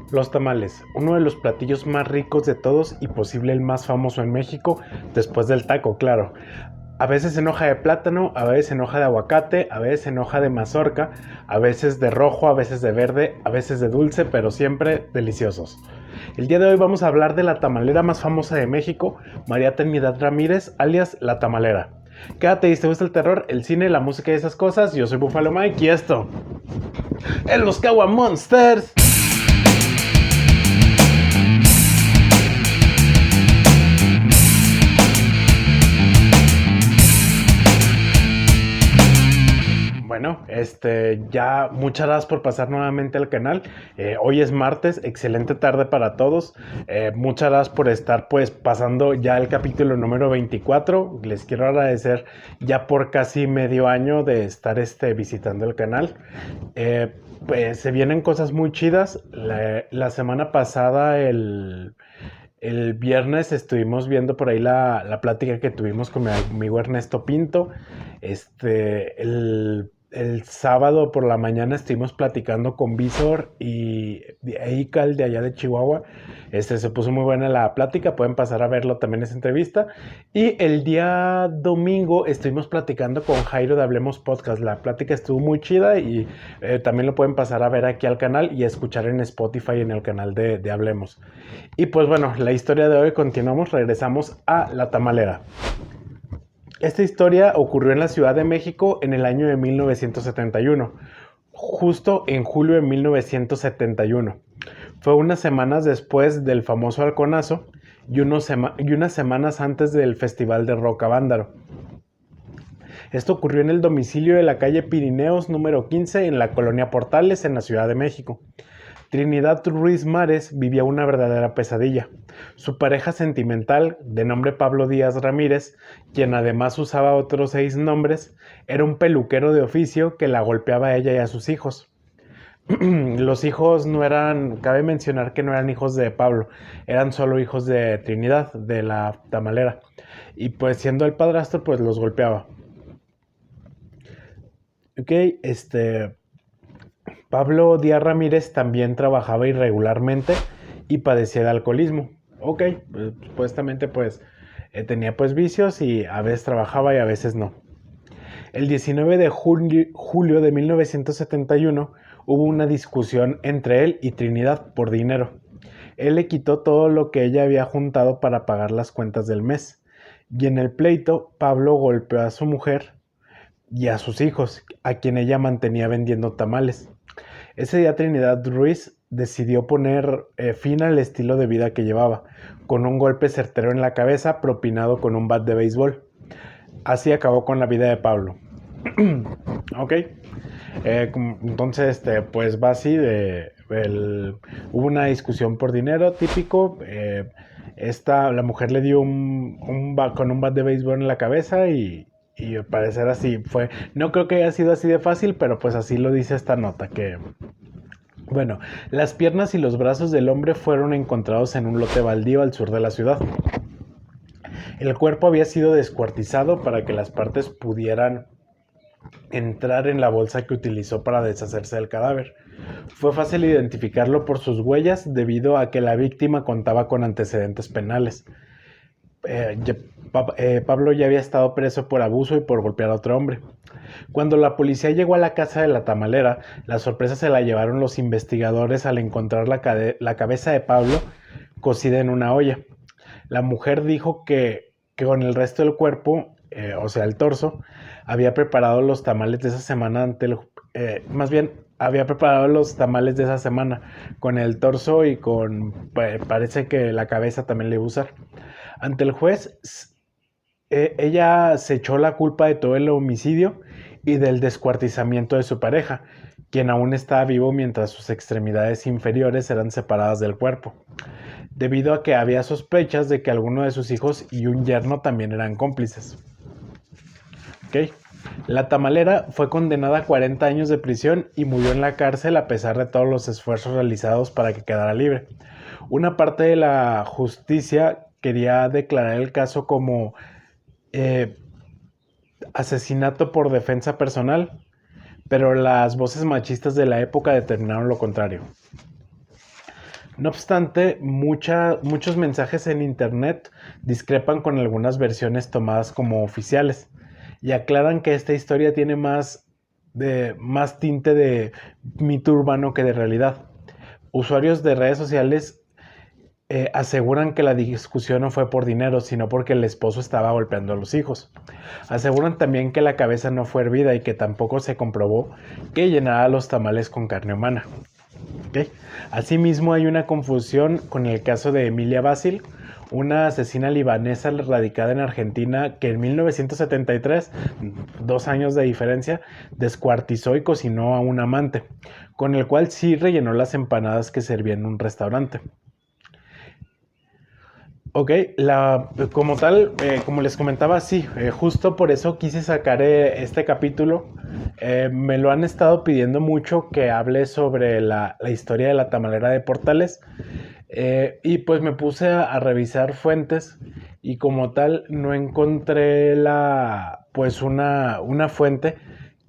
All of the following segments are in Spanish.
Los tamales, uno de los platillos más ricos de todos y posible el más famoso en México, después del taco, claro. A veces en hoja de plátano, a veces en hoja de aguacate, a veces en hoja de mazorca, a veces de rojo, a veces de verde, a veces de dulce, pero siempre deliciosos. El día de hoy vamos a hablar de la tamalera más famosa de México, María Trinidad Ramírez, alias La Tamalera. Quédate y si te gusta el terror, el cine, la música y esas cosas, yo soy Buffalo Mike y esto es Los Kawa Monsters. Bueno, ya muchas gracias por pasar nuevamente al canal. Hoy es martes, excelente tarde para todos. Muchas gracias por estar pues pasando ya el capítulo número 24. Les quiero agradecer ya por casi medio año de estar visitando el canal. Pues se vienen cosas muy chidas. La semana pasada, el viernes estuvimos viendo por ahí la plática que tuvimos con mi amigo Ernesto Pinto. El sábado por la mañana estuvimos platicando con Visor y Eical de allá de Chihuahua. Se puso muy buena la plática, pueden pasar a verlo también esa entrevista. Y el día domingo estuvimos platicando con Jairo de Hablemos Podcast. La plática estuvo muy chida y también lo pueden pasar a ver aquí al canal y a escuchar en Spotify en el canal de Hablemos. Y pues bueno, la historia de hoy continuamos, regresamos a La Tamalera. Esta historia ocurrió en la Ciudad de México en el año de 1971, justo en julio de 1971. Fue unas semanas después del famoso halconazo y unas semanas antes del Festival de Rock a Vándaro. Esto ocurrió en el domicilio de la calle Pirineos número 15 en la colonia Portales en la Ciudad de México. Trinidad Ruiz Mares vivía una verdadera pesadilla. Su pareja sentimental, de nombre Pablo Díaz Ramírez, quien además usaba otros 6 nombres, era un peluquero de oficio que la golpeaba a ella y a sus hijos. Los hijos no eran, cabe mencionar que no eran hijos de Pablo, eran solo hijos de Trinidad, de la tamalera. Y pues siendo el padrastro, pues los golpeaba. Ok, Pablo Díaz Ramírez también trabajaba irregularmente y padecía de alcoholismo. Ok, pues, supuestamente pues tenía pues vicios y a veces trabajaba y a veces no. El 19 de julio de 1971 hubo una discusión entre él y Trinidad por dinero. Él le quitó todo lo que ella había juntado para pagar las cuentas del mes. Y en el pleito, Pablo golpeó a su mujer y a sus hijos, a quien ella mantenía vendiendo tamales. Ese día Trinidad Ruiz decidió poner fin al estilo de vida que llevaba, con un golpe certero en la cabeza propinado con un bat de béisbol. Así acabó con la vida de Pablo. Ok. Entonces, pues va así hubo una discusión por dinero, típico. La mujer le dio con un bat de béisbol en la cabeza y al parecer así fue. No creo que haya sido así de fácil, pero pues así lo dice esta nota, que bueno, las piernas y los brazos del hombre fueron encontrados en un lote baldío al sur de la ciudad. El cuerpo había sido descuartizado para que las partes pudieran entrar en la bolsa que utilizó para deshacerse del cadáver. Fue fácil identificarlo por sus huellas debido a que la víctima contaba con antecedentes penales. Pablo ya había estado preso por abuso y por golpear a otro hombre. Cuando la policía llegó a la casa de la tamalera, la sorpresa se la llevaron los investigadores al encontrar la cabeza de Pablo cocida en una olla. La mujer dijo que con el resto del cuerpo, o sea, el torso, había preparado los tamales de esa semana más bien, había preparado los tamales de esa semana con el torso y parece que la cabeza también le iba a usar. Ante el juez, ella se echó la culpa de todo el homicidio y del descuartizamiento de su pareja, quien aún estaba vivo mientras sus extremidades inferiores eran separadas del cuerpo, debido a que había sospechas de que alguno de sus hijos y un yerno también eran cómplices. Okay. La tamalera fue condenada a 40 años de prisión y murió en la cárcel a pesar de todos los esfuerzos realizados para que quedara libre. Una parte de la justicia quería declarar el caso como asesinato por defensa personal, pero las voces machistas de la época determinaron lo contrario. No obstante, muchos mensajes en internet discrepan con algunas versiones tomadas como oficiales y aclaran que esta historia tiene más tinte de mito urbano que de realidad. Usuarios de redes sociales aseguran que la discusión no fue por dinero, sino porque el esposo estaba golpeando a los hijos. Aseguran también que la cabeza no fue hervida y que tampoco se comprobó que llenara los tamales con carne humana. ¿Okay? Asimismo, hay una confusión con el caso de Emilia Basil, una asesina libanesa radicada en Argentina que en 1973, 2 años de diferencia, descuartizó y cocinó a un amante, con el cual sí rellenó las empanadas que servía en un restaurante. Ok, como tal, como les comentaba, sí, justo por eso quise sacar este capítulo. Me lo han estado pidiendo mucho que hable sobre la historia de la tamalera de Portales. Y pues me puse a revisar fuentes y como tal no encontré pues una fuente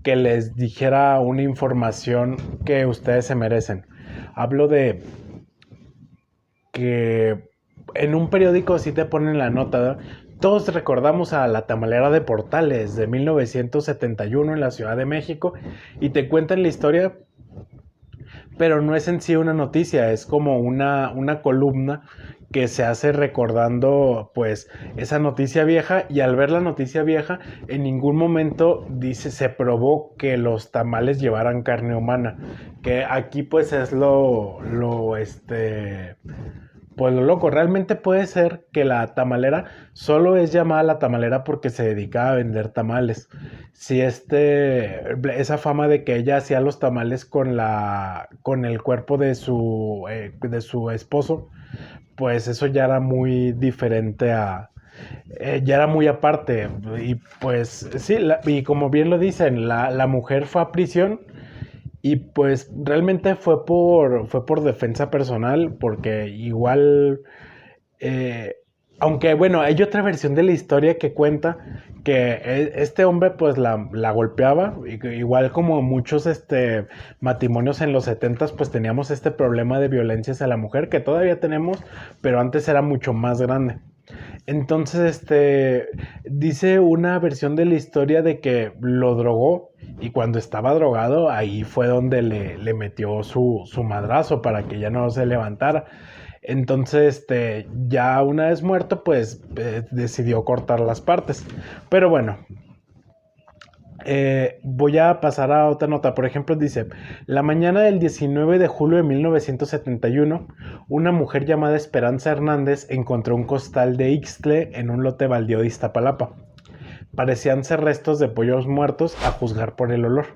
que les dijera una información que ustedes se merecen. Hablo de que en un periódico sí te ponen la nota, ¿no? Todos recordamos a la tamalera de Portales de 1971 en la Ciudad de México y te cuentan la historia, pero no es en sí una noticia, es como una columna que se hace recordando pues esa noticia vieja, y al ver la noticia vieja en ningún momento se probó que los tamales llevaran carne humana, que aquí pues es pues lo loco. Realmente puede ser que la tamalera solo es llamada la tamalera porque se dedicaba a vender tamales. Si esa fama de que ella hacía los tamales con el cuerpo de su esposo, pues eso ya era muy diferente ya era muy aparte. Y pues sí, y como bien lo dicen, la mujer fue a prisión y pues realmente fue por defensa personal, porque igual, eh, aunque bueno, hay otra versión de la historia que cuenta que este hombre pues la golpeaba, igual como muchos matrimonios en los 70s pues teníamos este problema de violencia hacia la mujer que todavía tenemos, pero antes era mucho más grande. Entonces, dice una versión de la historia de que lo drogó y cuando estaba drogado, ahí fue donde le metió su madrazo para que ya no se levantara. Entonces, ya una vez muerto, pues decidió cortar las partes. Pero bueno, voy a pasar a otra nota. Por ejemplo, dice: la mañana del 19 de julio de 1971, una mujer llamada Esperanza Hernández encontró un costal de Ixtle en un lote baldío de Iztapalapa. Parecían ser restos de pollos muertos, a juzgar por el olor.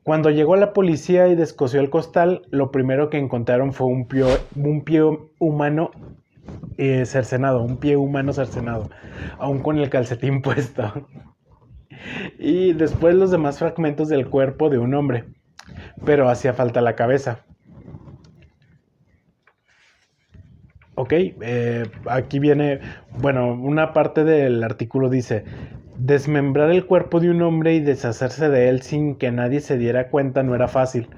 Cuando llegó la policía y descosió el costal, lo primero que encontraron fue un pie humano cercenado, aún con el calcetín puesto. Y después los demás fragmentos del cuerpo de un hombre, pero hacía falta la cabeza. Ok, aquí viene, bueno, una parte del artículo dice: desmembrar el cuerpo de un hombre y deshacerse de él sin que nadie se diera cuenta no era fácil.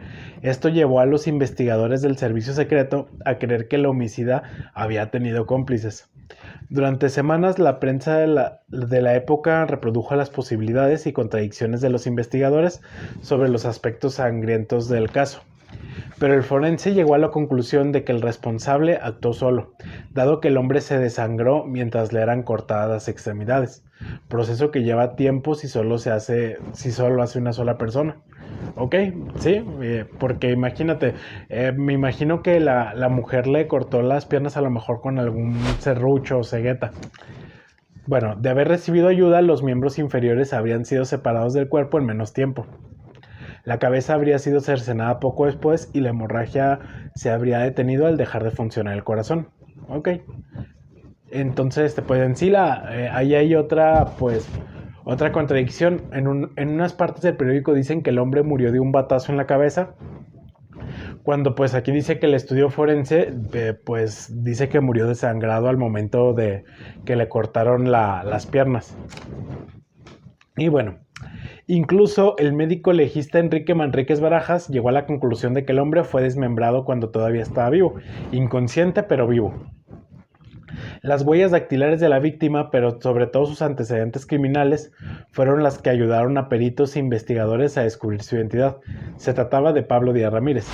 Esto llevó a los investigadores del servicio secreto a creer que el homicida había tenido cómplices. Durante semanas, la prensa de la época reprodujo las posibilidades y contradicciones de los investigadores sobre los aspectos sangrientos del caso. Pero el forense llegó a la conclusión de que el responsable actuó solo, dado que el hombre se desangró mientras le eran cortadas las extremidades, proceso que lleva tiempo si solo lo hace una sola persona. Ok, sí, porque imagínate, me imagino que la mujer le cortó las piernas a lo mejor con algún serrucho o cegueta. Bueno, de haber recibido ayuda, los miembros inferiores habrían sido separados del cuerpo en menos tiempo. La cabeza habría sido cercenada poco después y la hemorragia se habría detenido al dejar de funcionar el corazón. Ok. Entonces, pues en sí ahí hay otra contradicción. En unas partes del periódico dicen que el hombre murió de un batazo en la cabeza, cuando pues aquí dice que el estudio forense pues dice que murió desangrado al momento de que le cortaron las piernas. Y bueno, Incluso el médico legista Enrique Manríquez Barajas llegó a la conclusión de que el hombre fue desmembrado cuando todavía estaba vivo, inconsciente pero vivo. Las huellas dactilares de la víctima, pero sobre todo sus antecedentes criminales, fueron las que ayudaron a peritos e investigadores a descubrir su identidad. Se trataba de Pablo Díaz Ramírez.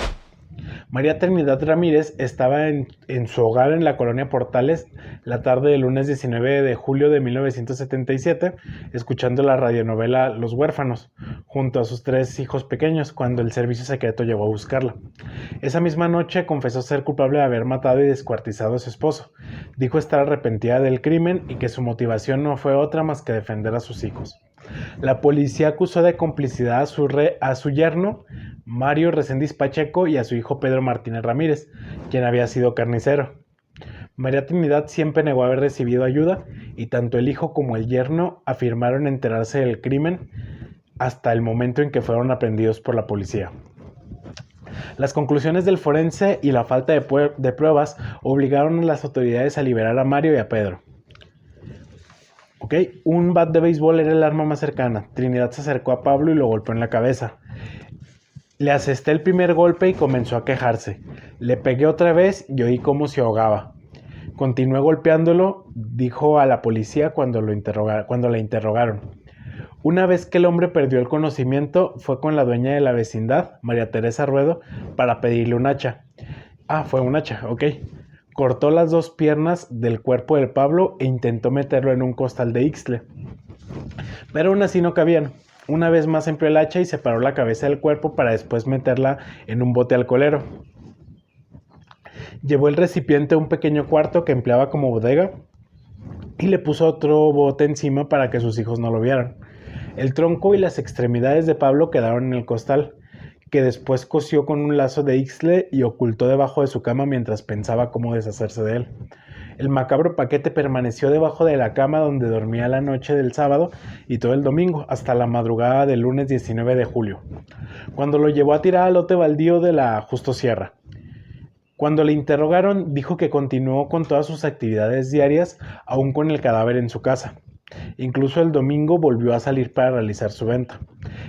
María Trinidad Ramírez estaba en su hogar en la colonia Portales la tarde del lunes 19 de julio de 1977, escuchando la radionovela Los Huérfanos, junto a sus 3 hijos pequeños, cuando el servicio secreto llegó a buscarla. Esa misma noche confesó ser culpable de haber matado y descuartizado a su esposo. Dijo estar arrepentida del crimen y que su motivación no fue otra más que defender a sus hijos. La policía acusó de complicidad a su yerno, Mario Reséndiz Pacheco, y a su hijo Pedro Martínez Ramírez, quien había sido carnicero. María Trinidad siempre negó haber recibido ayuda y tanto el hijo como el yerno afirmaron enterarse del crimen hasta el momento en que fueron aprendidos por la policía. Las conclusiones del forense y la falta de pruebas obligaron a las autoridades a liberar a Mario y a Pedro. Un bat de béisbol era el arma más cercana. Trinidad se acercó a Pablo y lo golpeó en la cabeza. Le asesté el primer golpe y comenzó a quejarse. Le pegué otra vez y oí cómo se ahogaba. Continué golpeándolo, dijo a la policía cuando la interrogaron. Una vez que el hombre perdió el conocimiento, fue con la dueña de la vecindad, María Teresa Ruedo, para pedirle un hacha. Fue un hacha, ok. Cortó las 2 piernas del cuerpo de Pablo e intentó meterlo en un costal de Ixtle. Pero aún así no cabían. Una vez más empleó el hacha y separó la cabeza del cuerpo para después meterla en un bote alcoholero. Llevó el recipiente a un pequeño cuarto que empleaba como bodega y le puso otro bote encima para que sus hijos no lo vieran. El tronco y las extremidades de Pablo quedaron en el costal, que después cosió con un lazo de Ixtle y ocultó debajo de su cama mientras pensaba cómo deshacerse de él. El macabro paquete permaneció debajo de la cama donde dormía la noche del sábado y todo el domingo, hasta la madrugada del lunes 19 de julio, cuando lo llevó a tirar al lote baldío de la Justo Sierra. Cuando le interrogaron, dijo que continuó con todas sus actividades diarias, aún con el cadáver en su casa. Incluso el domingo volvió a salir para realizar su venta.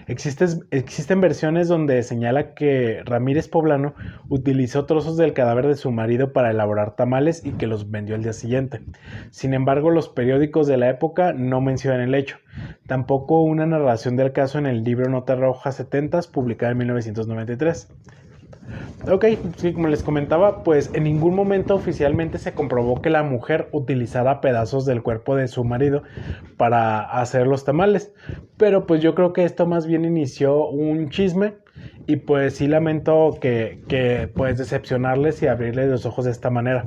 Existen versiones donde señala que Ramírez Poblano utilizó trozos del cadáver de su marido para elaborar tamales y que los vendió al día siguiente. Sin embargo, los periódicos de la época no mencionan el hecho. Tampoco una narración del caso en el libro Nota Roja 70, publicada en 1993. Sí, como les comentaba, pues en ningún momento oficialmente se comprobó que la mujer utilizara pedazos del cuerpo de su marido para hacer los tamales, pero pues yo creo que esto más bien inició un chisme y pues sí lamento que pues decepcionarles y abrirles los ojos de esta manera.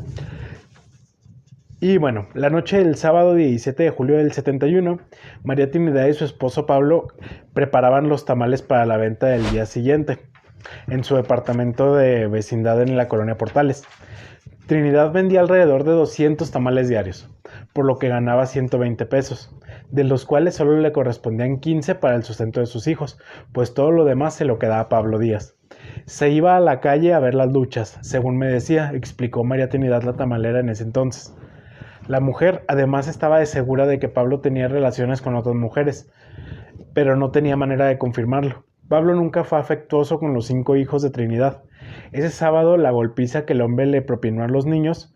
Y bueno, la noche del sábado 17 de julio del 71, María Trinidad y su esposo Pablo preparaban los tamales para la venta del día siguiente en su departamento de vecindad en la colonia Portales. Trinidad vendía alrededor de 200 tamales diarios, por lo que ganaba 120 pesos, de los cuales solo le correspondían 15 para el sustento de sus hijos, pues todo lo demás se lo quedaba Pablo Díaz. Se iba a la calle a ver las luchas, según me decía, explicó María Trinidad, la tamalera, en ese entonces. La mujer además estaba segura de que Pablo tenía relaciones con otras mujeres, pero no tenía manera de confirmarlo. Pablo nunca fue afectuoso con los 5 hijos de Trinidad. Ese sábado, la golpiza que el hombre le propinó a los niños,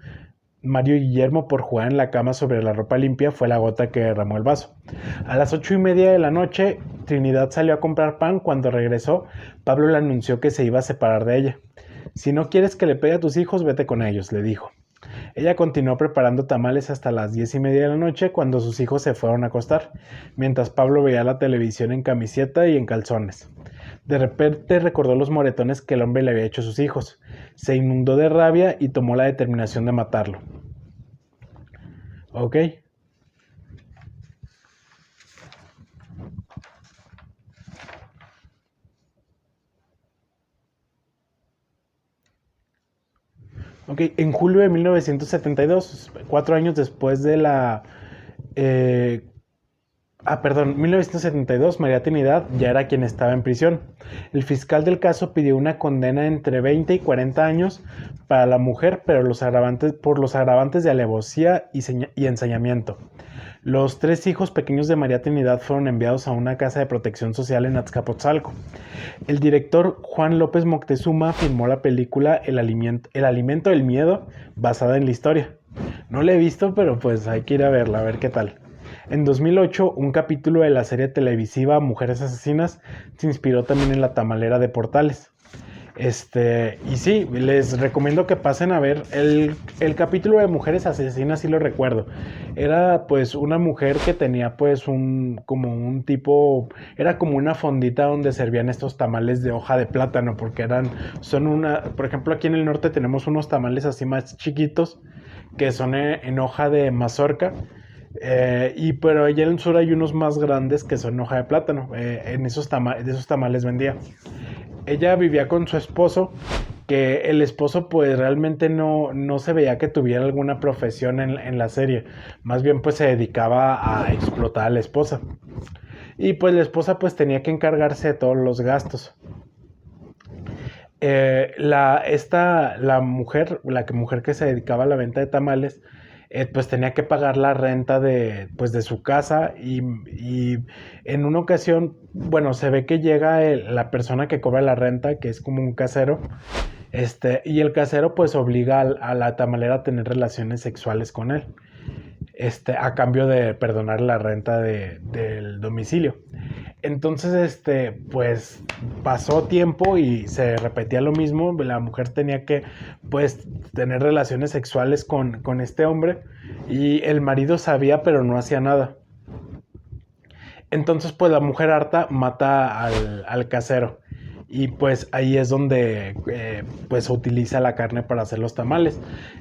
Mario y Guillermo, por jugar en la cama sobre la ropa limpia, fue la gota que derramó el vaso. A las 8:30 de la noche, Trinidad salió a comprar pan. Cuando regresó, Pablo le anunció que se iba a separar de ella. Si no quieres que le pegue a tus hijos, vete con ellos, le dijo. Ella continuó preparando tamales hasta las 10:30 de la noche, cuando sus hijos se fueron a acostar, mientras Pablo veía la televisión en camiseta y en calzones. De repente recordó los moretones que el hombre le había hecho a sus hijos. Se inundó de rabia y tomó la determinación de matarlo. En julio de 1972, 4 años después de la... 1972, María Trinidad ya era quien estaba en prisión. El fiscal del caso pidió una condena entre 20 y 40 años para la mujer, pero por los agravantes de alevosía y ensañamiento. Los 3 hijos pequeños de María Trinidad fueron enviados a una casa de protección social en Azcapotzalco. El director Juan López Moctezuma filmó la película El alimento del miedo, basada en la historia. No la he visto, pero pues hay que ir a verla, a ver qué tal. En 2008, un capítulo de la serie televisiva Mujeres Asesinas se inspiró también en La Tamalera de Portales. Y sí, les recomiendo que pasen a ver el capítulo de Mujeres Asesinas, sí lo recuerdo. Era pues una mujer que tenía pues como un tipo, era como una fondita donde servían estos tamales de hoja de plátano, porque por ejemplo aquí en el norte tenemos unos tamales así más chiquitos, que son en hoja de mazorca. Pero allá en el sur hay unos más grandes que son hoja de plátano. De esos tamales vendía. Ella vivía con su esposo, que el esposo pues realmente no se veía que tuviera alguna profesión en la serie, más bien pues se dedicaba a explotar a la esposa. Y pues la esposa pues tenía que encargarse de todos los gastos. La mujer que se dedicaba a la venta de tamales, pues tenía que pagar la renta de su casa y en una ocasión, bueno, se ve que llega la persona que cobra la renta, que es como un casero, y el casero pues obliga a la tamalera a tener relaciones sexuales con él, a cambio de perdonar la renta del domicilio. Entonces, pues pasó tiempo y se repetía lo mismo. La mujer tenía que, pues, tener relaciones sexuales con este hombre y el marido sabía, pero no hacía nada. Entonces, pues, la mujer harta mata al casero y pues ahí es donde pues utiliza la carne para hacer los tamales.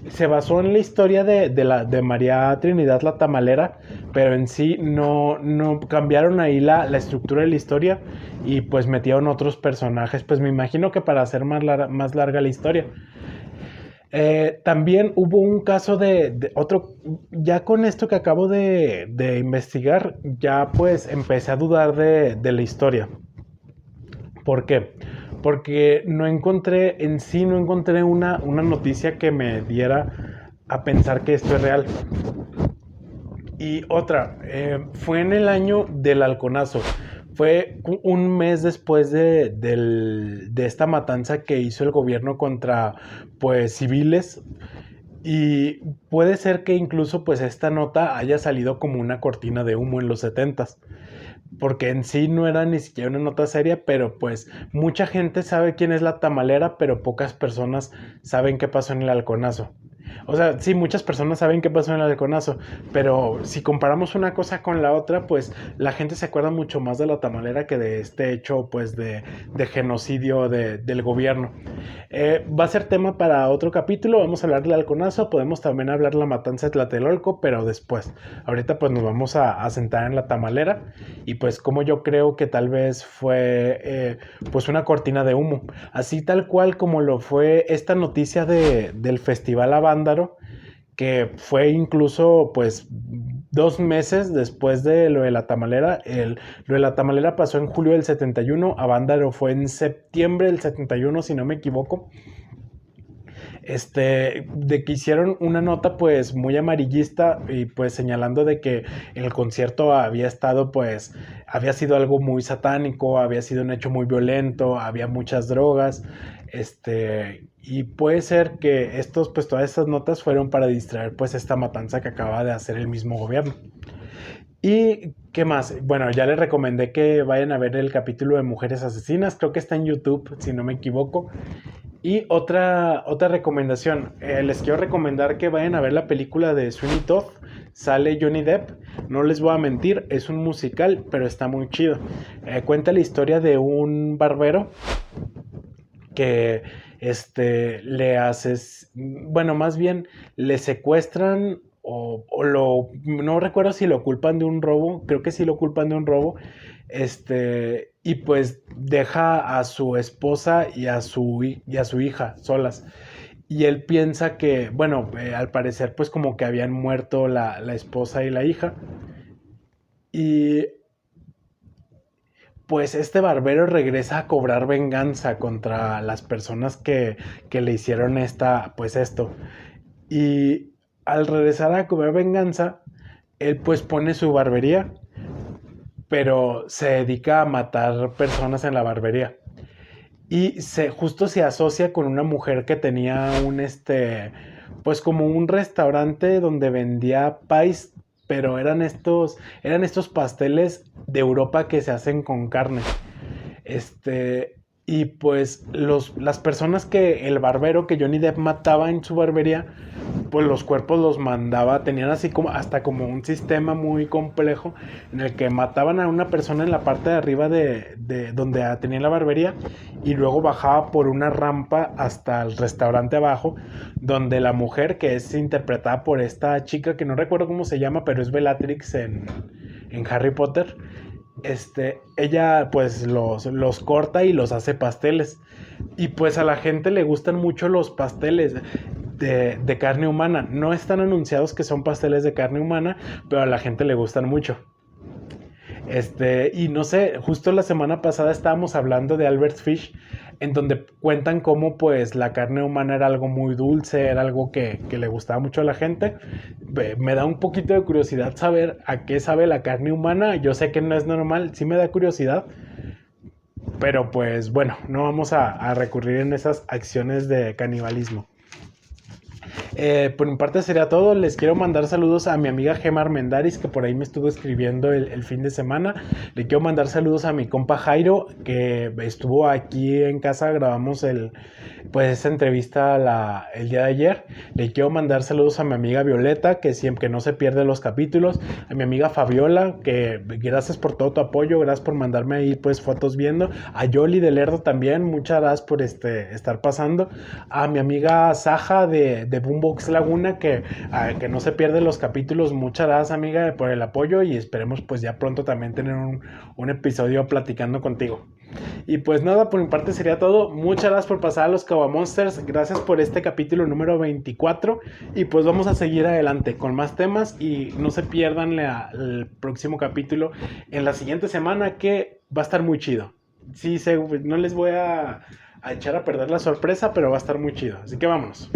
Se basó en la historia de María Trinidad la tamalera, pero en sí no cambiaron ahí la estructura de la historia y pues metieron otros personajes, pues me imagino que para hacer más larga la historia. También hubo un caso de otro, ya con esto que acabo de investigar, ya pues empecé a dudar de la historia. ¿Por qué? Porque no encontré una noticia que me diera a pensar que esto es real. Y otra, fue en el año del halconazo. Fue un mes después de esta matanza que hizo el gobierno contra pues civiles. Y puede ser que incluso pues esta nota haya salido como una cortina de humo en los 70s, porque en sí no era ni siquiera una nota seria, pero pues mucha gente sabe quién es la tamalera, pero pocas personas saben qué pasó en el halconazo. O sea, sí, muchas personas saben qué pasó en el halconazo, pero si comparamos una cosa con la otra, pues la gente se acuerda mucho más de la tamalera que de este hecho, pues de genocidio del gobierno. Va a ser tema para otro capítulo, vamos a hablar del halconazo, podemos también hablar de la matanza de Tlatelolco, pero después. Ahorita pues nos vamos a sentar en la tamalera y pues como yo creo que tal vez fue pues una cortina de humo, así tal cual como lo fue esta noticia del Festival Avándaro, que fue incluso pues 2 meses después de lo de la tamalera. Lo de la tamalera pasó en julio del 71, Avándaro fue en septiembre del 71 si no me equivoco. De que hicieron una nota pues muy amarillista y pues señalando de que el concierto había estado pues, había sido algo muy satánico, había sido un hecho muy violento, había muchas drogas, y puede ser que pues todas estas notas fueron para distraer pues esta matanza que acaba de hacer el mismo gobierno. ¿Y qué más? Bueno, ya les recomendé que vayan a ver el capítulo de Mujeres Asesinas, creo que está en YouTube, si no me equivoco. Y otra recomendación, les quiero recomendar que vayan a ver la película de Sweeney Todd, sale Johnny Depp, no les voy a mentir, es un musical, pero está muy chido. Cuenta la historia de un barbero que le haces, bueno, más bien le secuestran no recuerdo si lo culpan de un robo, creo que sí lo culpan de un robo, y pues deja a su esposa y a su hija solas. Y él piensa que, bueno, al parecer pues como que habían muerto la esposa y la hija. Y pues este barbero regresa a cobrar venganza contra las personas que le hicieron esto. Y al regresar a cobrar venganza, él pues pone su barbería, pero se dedica a matar personas en la barbería. Y justo se asocia con una mujer que tenía pues como un restaurante donde vendía pies, pero eran estos pasteles de Europa que se hacen con carne. Este, y pues las personas que el barbero que Johnny Depp mataba en su barbería, pues los cuerpos los mandaba, tenían así como hasta como un sistema muy complejo en el que mataban a una persona en la parte de arriba de donde tenía la barbería y luego bajaba por una rampa hasta el restaurante abajo, donde la mujer que es interpretada por esta chica que no recuerdo cómo se llama, pero es Bellatrix en Harry Potter. Ella pues los corta y los hace pasteles. Y pues a la gente le gustan mucho los pasteles de carne humana. No están anunciados que son pasteles de carne humana, pero a la gente le gustan mucho. Y no sé, justo la semana pasada estábamos hablando de Albert Fish, en donde cuentan cómo pues la carne humana era algo muy dulce, era algo que le gustaba mucho a la gente. Me da un poquito de curiosidad saber a qué sabe la carne humana. Yo sé que no es normal, sí me da curiosidad, pero pues bueno, no vamos a recurrir en esas acciones de canibalismo. Por mi parte sería todo. Les quiero mandar saludos a mi amiga Gemma Armendaris, que por ahí me estuvo escribiendo el fin de semana. Le quiero mandar saludos a mi compa Jairo, que estuvo aquí en casa. Grabamos pues esa entrevista el día de ayer. Le quiero mandar saludos a mi amiga Violeta, que siempre no se pierde los capítulos. A mi amiga Fabiola, que gracias por todo tu apoyo. Gracias por mandarme ahí pues fotos viendo. A Yoli de Lerdo también. Muchas gracias por estar pasando. A mi amiga Saja de Boombox Laguna, que no se pierde los capítulos. Muchas gracias, amiga, por el apoyo y esperemos pues ya pronto también tener un episodio platicando contigo. Y pues nada, por mi parte sería todo. Muchas gracias por pasar a los Kawa Monsters. Gracias por este capítulo número 24. Y pues vamos a seguir adelante con más temas. Y no se pierdan el próximo capítulo en la siguiente semana, que va a estar muy chido. Sí, no les voy a echar a perder la sorpresa, pero va a estar muy chido. Así que vámonos.